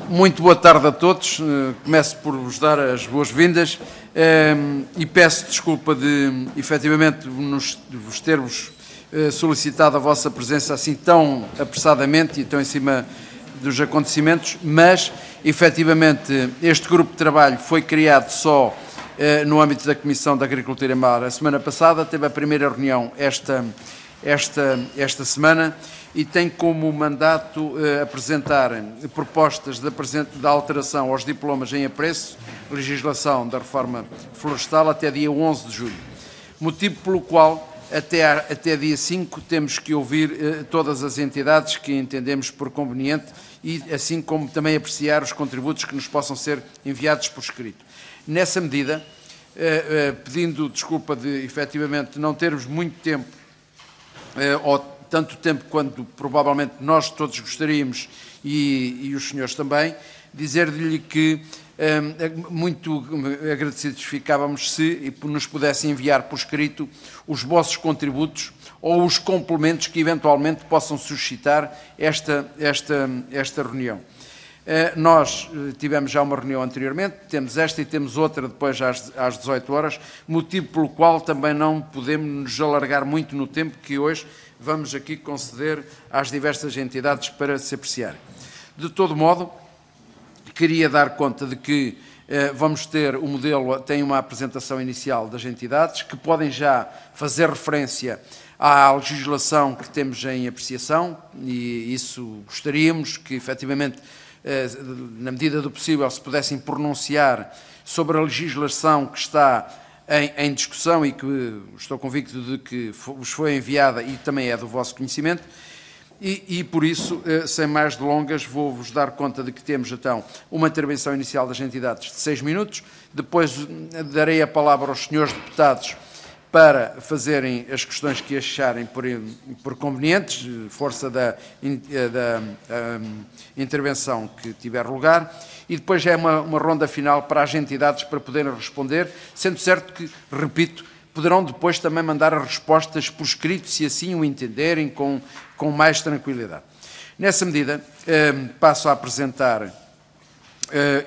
Muito boa tarde a todos. Começo por vos dar as boas-vindas e peço desculpa de, efetivamente, vos termos solicitado a vossa presença assim tão apressadamente e tão em cima dos acontecimentos, mas, efetivamente, este grupo de trabalho foi criado só no âmbito da Comissão de Agricultura e Mar a semana passada, teve a primeira reunião esta semana e tem como mandato apresentar propostas de alteração aos diplomas em apreço, legislação da reforma florestal até dia 11 de julho. Motivo pelo qual até dia 5 temos que ouvir todas as entidades que entendemos por conveniente e assim como também apreciar os contributos que nos possam ser enviados por escrito. Nessa medida, pedindo desculpa de efetivamente não termos muito tempo ou tanto tempo quanto provavelmente nós todos gostaríamos e os senhores também, dizer-lhe que muito agradecidos ficávamos se nos pudessem enviar por escrito os vossos contributos ou os complementos que eventualmente possam suscitar esta reunião. Nós tivemos já uma reunião anteriormente, temos esta e temos outra depois às 18 horas, motivo pelo qual também não podemos nos alargar muito no tempo que hoje vamos aqui conceder às diversas entidades para se apreciar. De todo modo, queria dar conta de que vamos ter o modelo, tem uma apresentação inicial das entidades, que podem já fazer referência à legislação que temos em apreciação, e isso gostaríamos que, efetivamente, na medida do possível, se pudessem pronunciar sobre a legislação que está em discussão e que estou convicto de que vos foi enviada e também é do vosso conhecimento. E por isso, sem mais delongas, vou-vos dar conta de que temos, então, uma intervenção inicial das entidades de 6 minutos, depois darei a palavra aos senhores deputados para fazerem as questões que acharem por convenientes, força da intervenção que tiver lugar, e depois já é uma ronda final para as entidades para poderem responder, sendo certo que, repito, poderão depois também mandar as respostas por escrito, se assim o entenderem, com mais tranquilidade. Nessa medida, passo a apresentar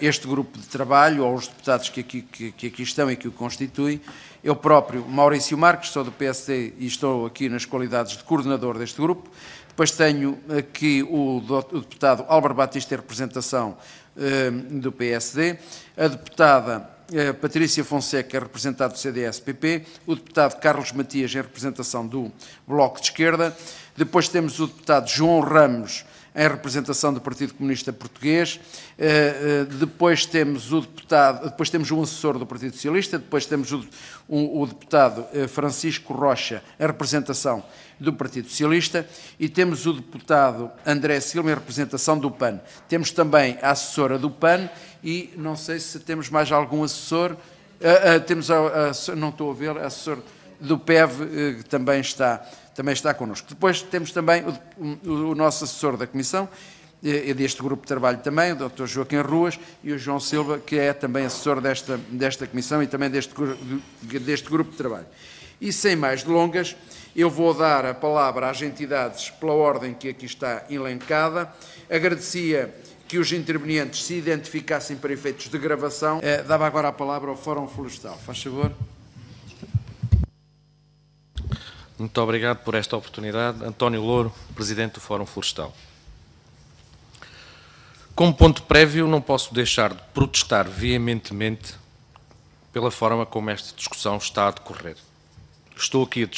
este grupo de trabalho, aos deputados que aqui estão e que o constituem. Eu próprio, Maurício Marques, sou do PSD e estou aqui nas qualidades de coordenador deste grupo. Depois tenho aqui o deputado Álvaro Batista em representação do PSD, a deputada Patrícia Fonseca, representado do CDS-PP, o deputado Carlos Matias, em representação do Bloco de Esquerda. Depois temos o deputado João Ramos, em representação do Partido Comunista Português. Depois temos um assessor do Partido Socialista, depois temos o deputado Francisco Rocha, em representação do Partido Socialista, e temos o deputado André Silva, em representação do PAN. Temos também a assessora do PAN e não sei se temos mais algum assessor. Não estou a ver, a assessor do PEV que também está connosco. Depois temos também o nosso assessor da Comissão, deste grupo de trabalho também, o Dr. Joaquim Ruas, e o João Silva, que é também assessor desta Comissão e também deste grupo de trabalho. E sem mais delongas, eu vou dar a palavra às entidades pela ordem que aqui está elencada. Agradecia que os intervenientes se identificassem para efeitos de gravação. Dava agora a palavra ao Fórum Florestal. Faz favor. Muito obrigado por esta oportunidade. António Louro, Presidente do Fórum Florestal. Como ponto prévio, não posso deixar de protestar veementemente pela forma como esta discussão está a decorrer. Estou aqui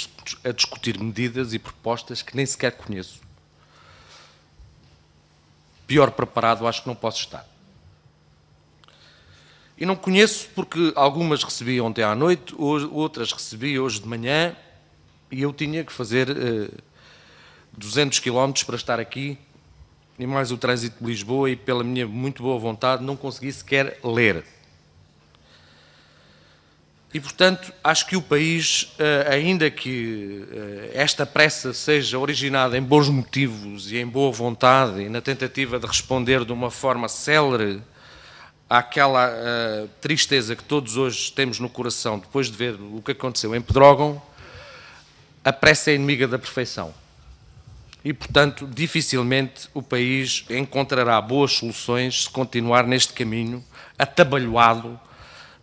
a discutir medidas e propostas que nem sequer conheço. Pior preparado acho que não posso estar. E não conheço porque algumas recebi ontem à noite, outras recebi hoje de manhã, e eu tinha que fazer 200 km para estar aqui, e mais o trânsito de Lisboa, e pela minha muito boa vontade não consegui sequer ler. E, portanto, acho que o país, ainda que esta pressa seja originada em bons motivos e em boa vontade e na tentativa de responder de uma forma célere àquela tristeza que todos hoje temos no coração depois de ver o que aconteceu em Pedrógão, a pressa é inimiga da perfeição. e, portanto, dificilmente o país encontrará boas soluções se continuar neste caminho atabalhoado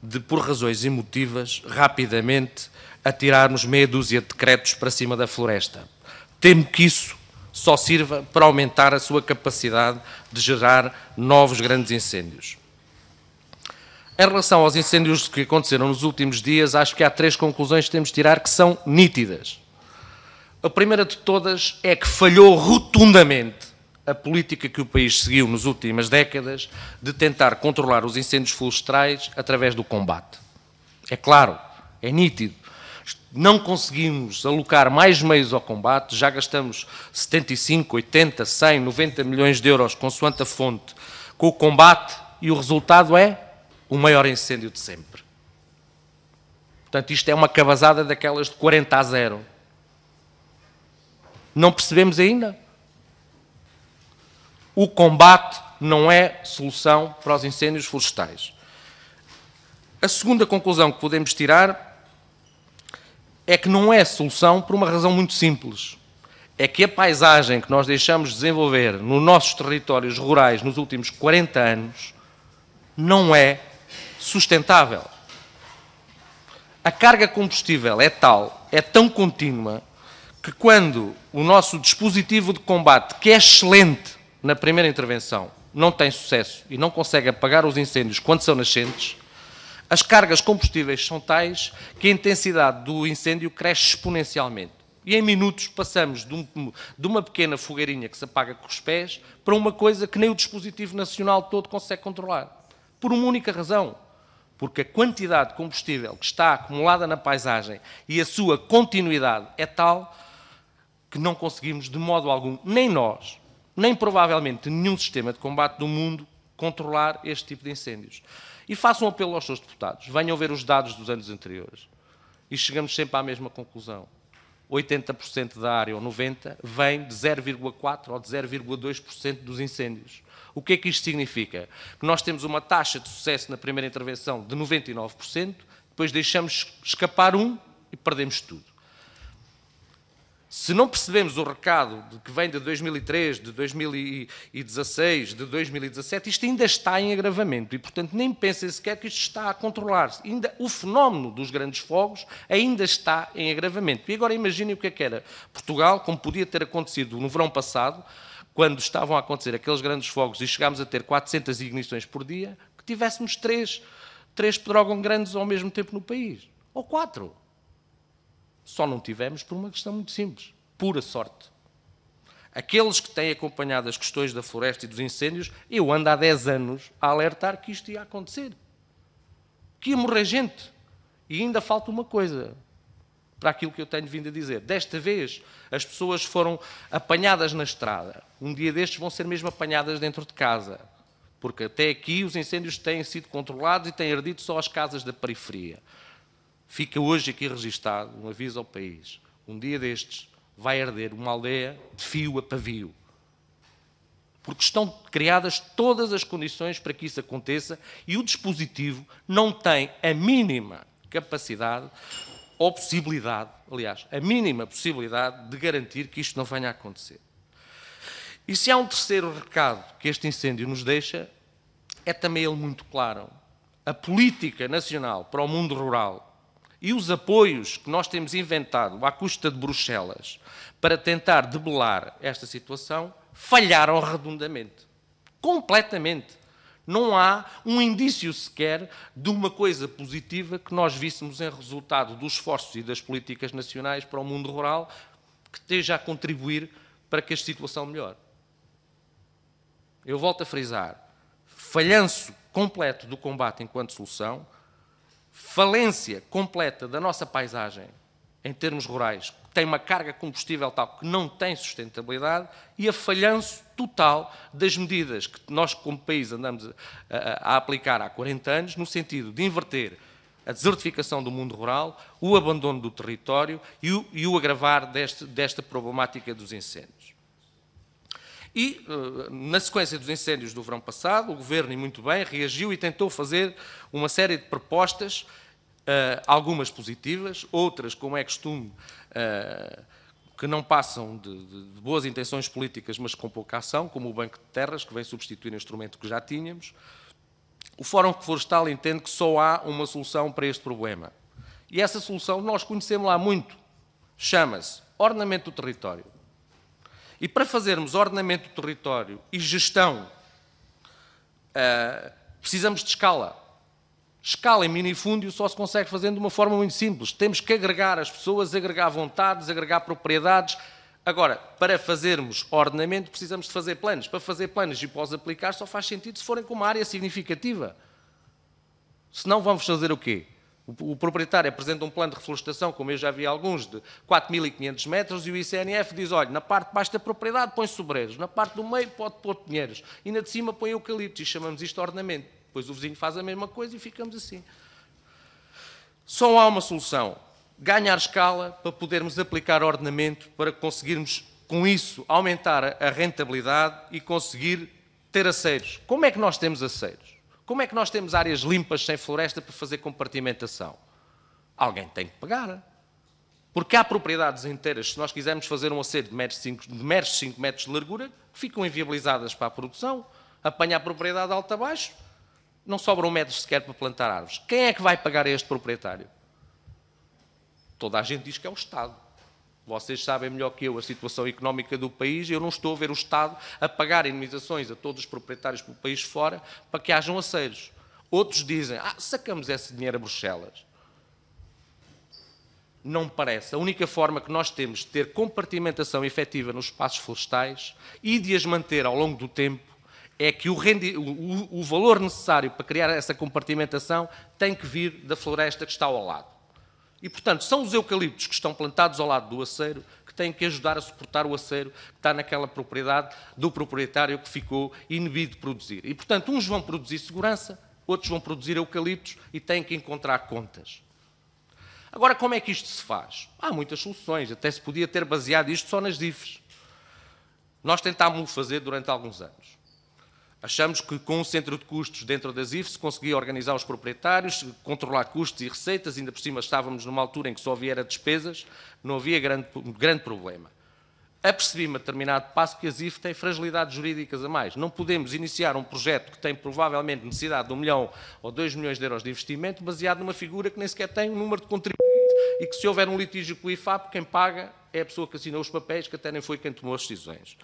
de, por razões emotivas, rapidamente atirarmos meia dúzia de decretos para cima da floresta. Temo que isso só sirva para aumentar a sua capacidade de gerar novos grandes incêndios. Em relação aos incêndios que aconteceram nos últimos dias, acho que há 3 conclusões que temos de tirar que são nítidas. A primeira de todas é que falhou rotundamente a política que o país seguiu nas últimas décadas de tentar controlar os incêndios florestais através do combate. É claro, é nítido. Não conseguimos alocar mais meios ao combate, já gastamos 75, 80, 100, 90 milhões de euros, consoante a fonte, com o combate, e o resultado é o maior incêndio de sempre. Portanto, isto é uma cabazada daquelas de 40-0. Não percebemos ainda? O combate não é solução para os incêndios florestais. A segunda conclusão que podemos tirar é que não é solução por uma razão muito simples. É que a paisagem que nós deixamos desenvolver nos nossos territórios rurais nos últimos 40 anos não é sustentável. A carga combustível é tal, é tão contínua, que quando o nosso dispositivo de combate, que é excelente na primeira intervenção, não tem sucesso e não consegue apagar os incêndios quando são nascentes, as cargas combustíveis são tais que a intensidade do incêndio cresce exponencialmente. E em minutos passamos de uma pequena fogueirinha que se apaga com os pés para uma coisa que nem o dispositivo nacional todo consegue controlar. Por uma única razão. Porque a quantidade de combustível que está acumulada na paisagem e a sua continuidade é tal que não conseguimos de modo algum, nem nós, nem provavelmente nenhum sistema de combate do mundo, controlar este tipo de incêndios. E faço um apelo aos seus deputados, venham ver os dados dos anos anteriores. E chegamos sempre à mesma conclusão. 80% da área, ou 90%, vem de 0,4% ou de 0,2% dos incêndios. O que é que isto significa? Que nós temos uma taxa de sucesso na primeira intervenção de 99%, depois deixamos escapar e perdemos tudo. Se não percebemos o recado de que vem de 2003, de 2016, de 2017, isto ainda está em agravamento e, portanto, nem pensem sequer que isto está a controlar-se. O fenómeno dos grandes fogos ainda está em agravamento. E agora imaginem o que era Portugal, como podia ter acontecido no verão passado, quando estavam a acontecer aqueles grandes fogos e chegámos a ter 400 ignições por dia, que tivéssemos 3 pedrógãos grandes ao mesmo tempo no país. Ou 4. Só não tivemos por uma questão muito simples. Pura sorte. Aqueles que têm acompanhado as questões da floresta e dos incêndios, eu ando há 10 anos a alertar que isto ia acontecer. Que ia morrer gente. E ainda falta uma coisa para aquilo que eu tenho vindo a dizer. Desta vez, as pessoas foram apanhadas na estrada. Um dia destes vão ser mesmo apanhadas dentro de casa. Porque até aqui os incêndios têm sido controlados e têm ardido só as casas da periferia. Fica hoje aqui registado um aviso ao país. Um dia destes vai arder uma aldeia de fio a pavio. Porque estão criadas todas as condições para que isso aconteça e o dispositivo não tem a mínima capacidade ou possibilidade, aliás, a mínima possibilidade de garantir que isto não venha a acontecer. E se há um terceiro recado que este incêndio nos deixa, é também ele muito claro. A política nacional para o mundo rural e os apoios que nós temos inventado à custa de Bruxelas para tentar debelar esta situação falharam redondamente. Completamente. Não há um indício sequer de uma coisa positiva que nós víssemos em resultado dos esforços e das políticas nacionais para o mundo rural que esteja a contribuir para que a situação melhore. Eu volto a frisar. Falhanço completo do combate enquanto solução, falência completa da nossa paisagem em termos rurais, que tem uma carga combustível tal que não tem sustentabilidade, e a falhanço total das medidas que nós, como país, andamos a aplicar há 40 anos, no sentido de inverter a desertificação do mundo rural, o abandono do território e o agravar desta problemática dos incêndios. E, na sequência dos incêndios do verão passado, o Governo, e muito bem, reagiu e tentou fazer uma série de propostas, algumas positivas, outras, como é costume, que não passam de boas intenções políticas, mas com pouca ação, como o Banco de Terras, que vem substituir um instrumento que já tínhamos. O Fórum Florestal entende que só há uma solução para este problema. E essa solução nós conhecemos lá muito. Chama-se ordenamento do território. E para fazermos ordenamento do território e gestão, precisamos de escala. Escala em minifúndio só se consegue fazendo de uma forma muito simples. Temos que agregar as pessoas, agregar vontades, agregar propriedades. Agora, para fazermos ordenamento, precisamos de fazer planos. Para fazer planos e para os aplicar, só faz sentido se forem com uma área significativa. Senão vamos fazer o quê? O proprietário apresenta um plano de reflorestação, como eu já vi alguns, de 4.500 metros, e o ICNF diz, olha, na parte de baixo da propriedade põe sobreiros, na parte do meio pode pôr pinheiros, e na de cima põe eucaliptos, e chamamos isto de ordenamento. Depois o vizinho faz a mesma coisa e ficamos assim. Só há uma solução. Ganhar escala para podermos aplicar ordenamento, para conseguirmos, com isso, aumentar a rentabilidade e conseguir ter aceiros. Como é que nós temos aceiros? Como é que nós temos áreas limpas sem floresta para fazer compartimentação? Alguém tem que pagar. Porque há propriedades inteiras, se nós quisermos fazer um aceiro de meros 5 metros de largura, que ficam inviabilizadas para a produção, apanha a propriedade alta abaixo, não sobram metros sequer para plantar árvores. Quem é que vai pagar a este proprietário? Toda a gente diz que é o Estado. Vocês sabem melhor que eu a situação económica do país e eu não estou a ver o Estado a pagar indemnizações a todos os proprietários do país fora para que hajam aceiros. Outros dizem, sacamos esse dinheiro a Bruxelas. Não me parece. A única forma que nós temos de ter compartimentação efetiva nos espaços florestais e de as manter ao longo do tempo é que o valor necessário para criar essa compartimentação tem que vir da floresta que está ao lado. E, portanto, são os eucaliptos que estão plantados ao lado do aceiro que têm que ajudar a suportar o aceiro que está naquela propriedade do proprietário que ficou inibido de produzir. E, portanto, uns vão produzir segurança, outros vão produzir eucaliptos e têm que encontrar contas. Agora, como é que isto se faz? Há muitas soluções, até se podia ter baseado isto só nas IFES. Nós tentámos-o fazer durante alguns anos. Achamos que com um centro de custos dentro das IFES se conseguia organizar os proprietários, controlar custos e receitas, ainda por cima estávamos numa altura em que só havia despesas, não havia grande problema. Apercebi-me a determinado passo que as IFES têm fragilidades jurídicas a mais. Não podemos iniciar um projeto que tem provavelmente necessidade de 1 milhão ou 2 milhões de euros de investimento baseado numa figura que nem sequer tem um número de contribuinte e que se houver um litígio com o IFAP, quem paga é a pessoa que assinou os papéis, que até nem foi quem tomou as decisões.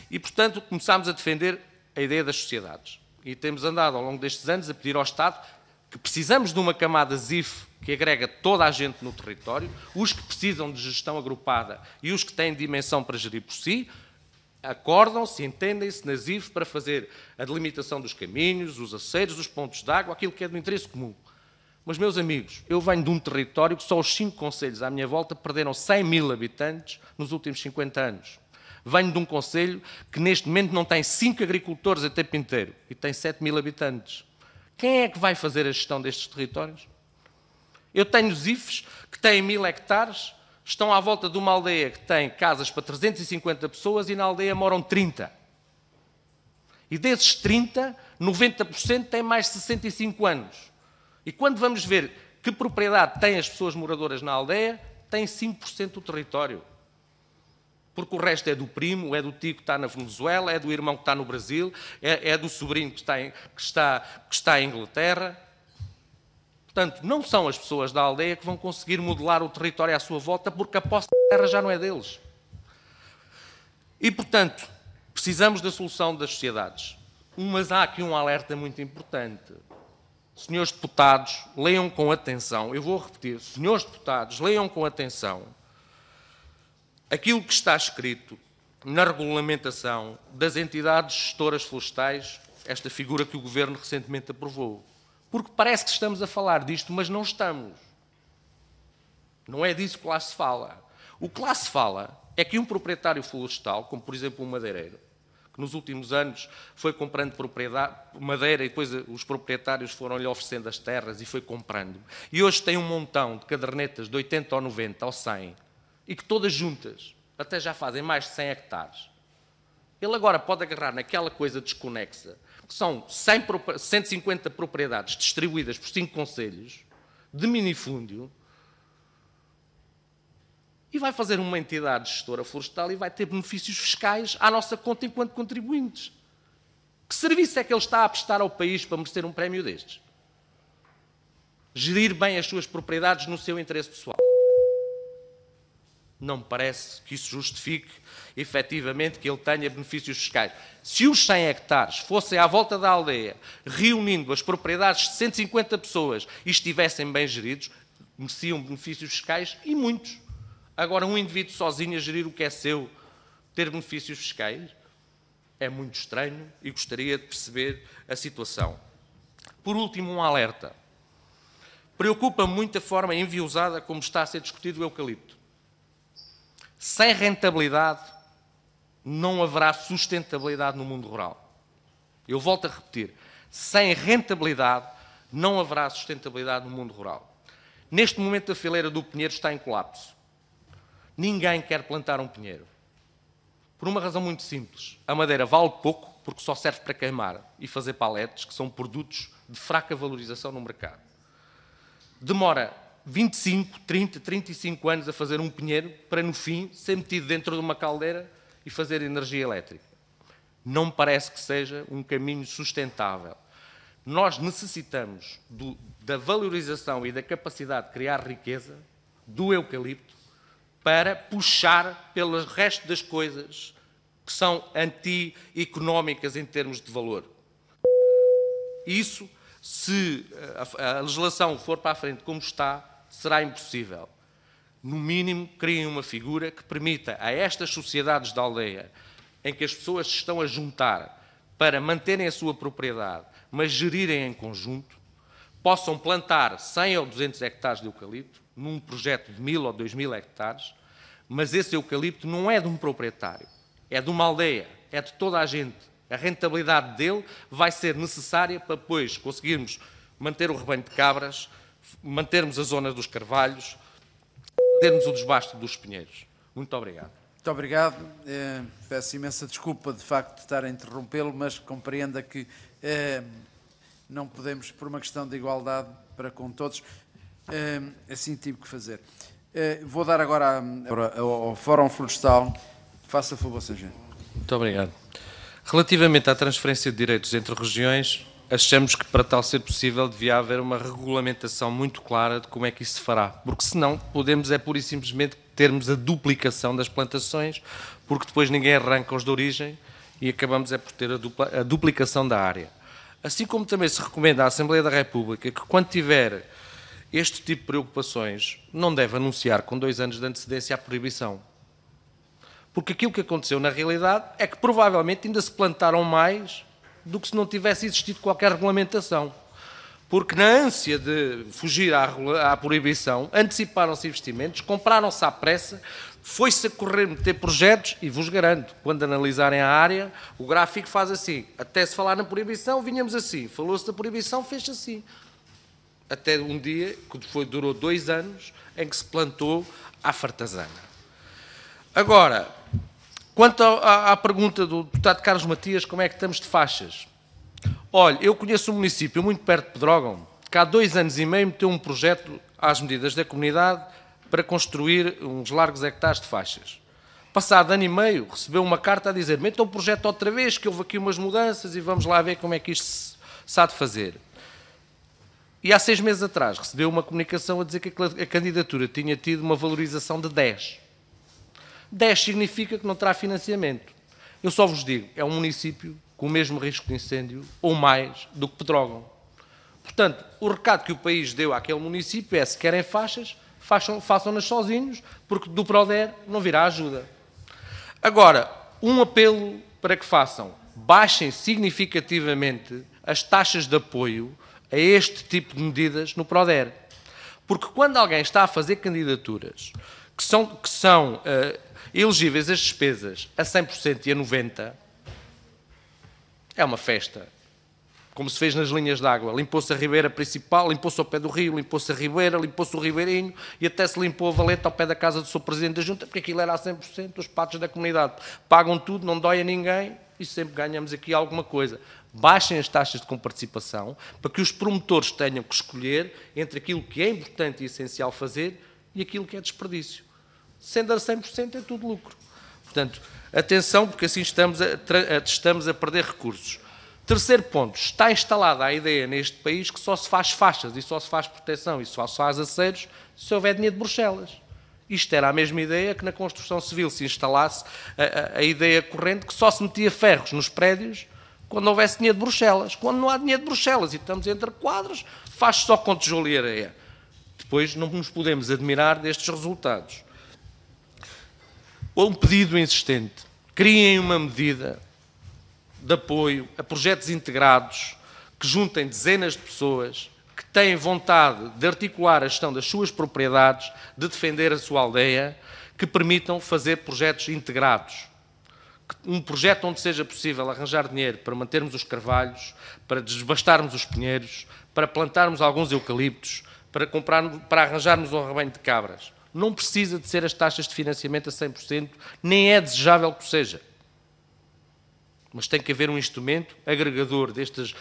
E, portanto, começámos a defender a ideia das sociedades. E temos andado ao longo destes anos a pedir ao Estado que precisamos de uma camada ZIF que agrega toda a gente no território, os que precisam de gestão agrupada e os que têm dimensão para gerir por si, acordam-se, entendem-se na ZIF para fazer a delimitação dos caminhos, os aceiros, os pontos de água, aquilo que é do interesse comum. Mas, meus amigos, eu venho de um território que só os 5 concelhos à minha volta perderam 100 mil habitantes nos últimos 50 anos. Venho de um concelho que neste momento não tem 5 agricultores a tempo inteiro e tem 7 mil habitantes. Quem é que vai fazer a gestão destes territórios? Eu tenho ZIFs que têm 1000 hectares, estão à volta de uma aldeia que tem casas para 350 pessoas e na aldeia moram 30. E desses 30, 90% têm mais de 65 anos. E quando vamos ver que propriedade têm as pessoas moradoras na aldeia, tem 5% do território. Porque o resto é do primo, é do tio que está na Venezuela, é do irmão que está no Brasil, é do sobrinho que está em Inglaterra. Portanto, não são as pessoas da aldeia que vão conseguir modelar o território à sua volta, porque a posse da terra já não é deles. E, portanto, precisamos da solução das sociedades. Mas há aqui um alerta muito importante. Senhores deputados, leiam com atenção. Eu vou repetir. Senhores deputados, leiam com atenção aquilo que está escrito na regulamentação das entidades gestoras florestais, esta figura que o Governo recentemente aprovou. Porque parece que estamos a falar disto, mas não estamos. Não é disso que lá se fala. O que lá se fala é que um proprietário florestal, como por exemplo um madeireiro, que nos últimos anos foi comprando madeira e depois os proprietários foram-lhe oferecendo as terras e foi comprando, e hoje tem um montão de cadernetas de 80 ou 90 ou 100, e que todas juntas até já fazem mais de 100 hectares. Ele agora pode agarrar naquela coisa desconexa, que são 150 propriedades distribuídas por 5 concelhos, de minifúndio, e vai fazer uma entidade gestora florestal e vai ter benefícios fiscais à nossa conta enquanto contribuintes. Que serviço é que ele está a prestar ao país para merecer um prémio destes? Gerir bem as suas propriedades no seu interesse pessoal. Não me parece que isso justifique, efetivamente, que ele tenha benefícios fiscais. Se os 100 hectares fossem à volta da aldeia, reunindo as propriedades de 150 pessoas e estivessem bem geridos, mereciam benefícios fiscais e muitos. Agora, um indivíduo sozinho a gerir o que é seu, ter benefícios fiscais, é muito estranho e gostaria de perceber a situação. Por último, um alerta. Preocupa-me muito a forma enviosada como está a ser discutido o eucalipto. Sem rentabilidade, não haverá sustentabilidade no mundo rural. Eu volto a repetir. Sem rentabilidade, não haverá sustentabilidade no mundo rural. Neste momento, a fileira do pinheiro está em colapso. Ninguém quer plantar um pinheiro. Por uma razão muito simples. A madeira vale pouco porque só serve para queimar e fazer paletes, que são produtos de fraca valorização no mercado. Demora 25, 30, 35 anos a fazer um pinheiro para, no fim, ser metido dentro de uma caldeira e fazer energia elétrica. Não me parece que seja um caminho sustentável. Nós necessitamos da valorização e da capacidade de criar riqueza do eucalipto para puxar pelo resto das coisas que são anti-económicas em termos de valor. Isso, se a legislação for para a frente como está, será impossível. No mínimo, criem uma figura que permita a estas sociedades de aldeia, em que as pessoas se estão a juntar para manterem a sua propriedade, mas gerirem em conjunto, possam plantar 100 ou 200 hectares de eucalipto, num projeto de 1000 ou 2000 hectares, mas esse eucalipto não é de um proprietário, é de uma aldeia, é de toda a gente. A rentabilidade dele vai ser necessária para depois conseguirmos manter o rebanho de cabras, mantermos a zona dos carvalhos, termos o desbaste dos pinheiros. Muito obrigado. Muito obrigado. Peço imensa desculpa, de facto, de estar a interrompê-lo, mas compreenda que não podemos, por uma questão de igualdade para com todos, assim tive que fazer. Vou dar agora ao Fórum Florestal. Faça favor, Sr. Engenheiro. Muito obrigado. Relativamente à transferência de direitos entre regiões, achamos que para tal ser possível devia haver uma regulamentação muito clara de como é que isso se fará, porque senão podemos pura e simplesmente termos a duplicação das plantações, porque depois ninguém arranca os de origem e acabamos por ter a duplicação da área. Assim como também se recomenda à Assembleia da República que quando tiver este tipo de preocupações não deve anunciar com 2 anos de antecedência a proibição. Porque aquilo que aconteceu na realidade é que provavelmente ainda se plantaram mais do que se não tivesse existido qualquer regulamentação. Porque na ânsia de fugir à proibição, anteciparam-se investimentos, compraram-se à pressa, foi-se a correr meter projetos, e vos garanto, quando analisarem a área, o gráfico faz assim. Até se falar na proibição, vinhamos assim. Falou-se da proibição, fez assim. Até um dia, que durou 2 anos, em que se plantou à fartazana. Agora, quanto à pergunta do deputado Carlos Matias, como é que estamos de faixas? Olha, eu conheço um município muito perto de Pedrógão, que há 2 anos e meio meteu um projeto às medidas da comunidade para construir uns largos hectares de faixas. Passado 1 ano e meio, recebeu uma carta a dizer: metam o projeto outra vez, que houve aqui umas mudanças e vamos lá ver como é que isto se há de fazer. E há 6 meses atrás recebeu uma comunicação a dizer que a candidatura tinha tido uma valorização de 10. 10 significa que não terá financiamento. Eu só vos digo, é um município com o mesmo risco de incêndio, ou mais, do que Pedrógão. Portanto, o recado que o país deu àquele município é: se querem faixas, façam-nas sozinhos, porque do Proder não virá ajuda. Agora, um apelo para que façam: baixem significativamente as taxas de apoio a este tipo de medidas no Proder. Porque quando alguém está a fazer candidaturas que são elegíveis as despesas a 100% e a 90%, é uma festa. Como se fez nas linhas de água. Limpou-se a ribeira principal, limpou-se ao pé do rio, limpou-se a ribeira, limpou-se o ribeirinho e até se limpou a valeta ao pé da casa do Sr. Presidente da Junta, porque aquilo era a 100%, os patos da comunidade pagam tudo, não dói a ninguém e sempre ganhamos aqui alguma coisa. Baixem as taxas de comparticipação para que os promotores tenham que escolher entre aquilo que é importante e essencial fazer e aquilo que é desperdício. Sendo a 100% é tudo lucro. Portanto, atenção, porque assim estamos a perder recursos. Terceiro ponto, está instalada a ideia neste país que só se faz faixas e só se faz proteção e só se faz aceiros se houver dinheiro de Bruxelas. Isto era a mesma ideia que na construção civil se instalasse a ideia corrente que só se metia ferros nos prédios quando houvesse dinheiro de Bruxelas. Quando não há dinheiro de Bruxelas e estamos entre quadros, faz só com tijolo e areia. Depois não nos podemos admirar destes resultados. Um pedido insistente. Criem uma medida de apoio a projetos integrados que juntem dezenas de pessoas que têm vontade de articular a gestão das suas propriedades, de defender a sua aldeia, que permitam fazer projetos integrados. Um projeto onde seja possível arranjar dinheiro para mantermos os carvalhos, para desbastarmos os pinheiros, para plantarmos alguns eucaliptos, para arranjarmos um rebanho de cabras. Não precisa de ser as taxas de financiamento a 100%, nem é desejável que seja. Mas tem que haver um instrumento agregador destes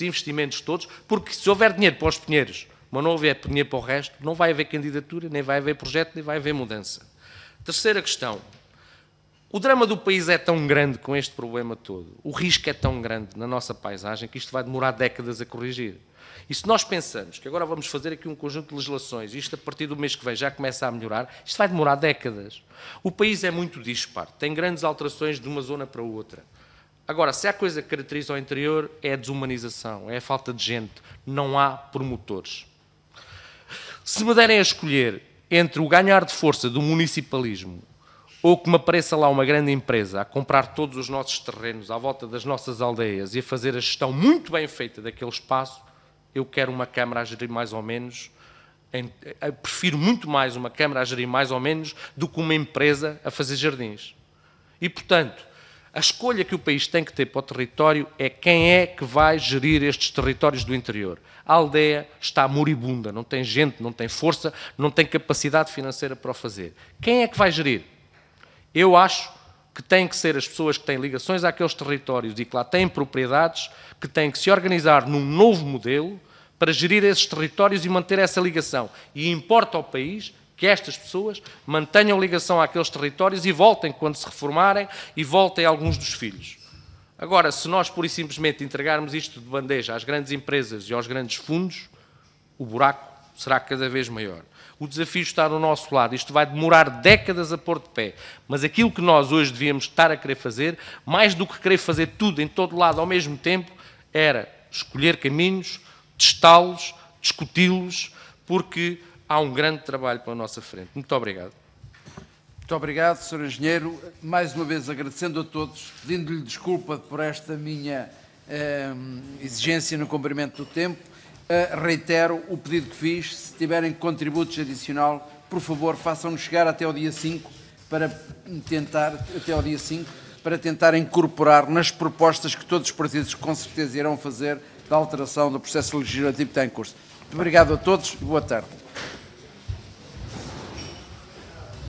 investimentos todos, porque se houver dinheiro para os pinheiros, mas não houver dinheiro para o resto, não vai haver candidatura, nem vai haver projeto, nem vai haver mudança. Terceira questão. O drama do país é tão grande com este problema todo, o risco é tão grande na nossa paisagem que isto vai demorar décadas a corrigir. E se nós pensamos que agora vamos fazer aqui um conjunto de legislações, isto a partir do mês que vem já começa a melhorar, isto vai demorar décadas. O país é muito disparo, tem grandes alterações de uma zona para outra. Agora, se há coisa que caracteriza o interior, é a desumanização, é a falta de gente, não há promotores. Se me derem a escolher entre o ganhar de força do municipalismo ou que me apareça lá uma grande empresa a comprar todos os nossos terrenos à volta das nossas aldeias e a fazer a gestão muito bem feita daquele espaço, eu quero uma Câmara a gerir mais ou menos, prefiro muito mais uma Câmara a gerir mais ou menos do que uma empresa a fazer jardins. E, portanto, a escolha que o país tem que ter para o território é quem é que vai gerir estes territórios do interior. A aldeia está moribunda, não tem gente, não tem força, não tem capacidade financeira para o fazer. Quem é que vai gerir? Eu acho que têm que ser as pessoas que têm ligações àqueles territórios e que lá têm propriedades, que têm que se organizar num novo modelo para gerir esses territórios e manter essa ligação. E importa ao país que estas pessoas mantenham ligação àqueles territórios e voltem quando se reformarem e voltem alguns dos filhos. Agora, se nós pura e simplesmente entregarmos isto de bandeja às grandes empresas e aos grandes fundos, o buraco será cada vez maior. O desafio está do nosso lado. Isto vai demorar décadas a pôr de pé. Mas aquilo que nós hoje devíamos estar a querer fazer, mais do que querer fazer tudo em todo lado ao mesmo tempo, era escolher caminhos, testá-los, discuti-los, porque há um grande trabalho pela nossa frente. Muito obrigado. Muito obrigado, Sr. Engenheiro. Mais uma vez agradecendo a todos, pedindo-lhe desculpa por esta minha exigência no cumprimento do tempo. Reitero o pedido que fiz. Se tiverem contributos adicional, por favor, façam-nos chegar até ao dia 5 para tentar incorporar nas propostas que todos os partidos com certeza irão fazer da alteração do processo legislativo que está em curso. Muito obrigado a todos e boa tarde.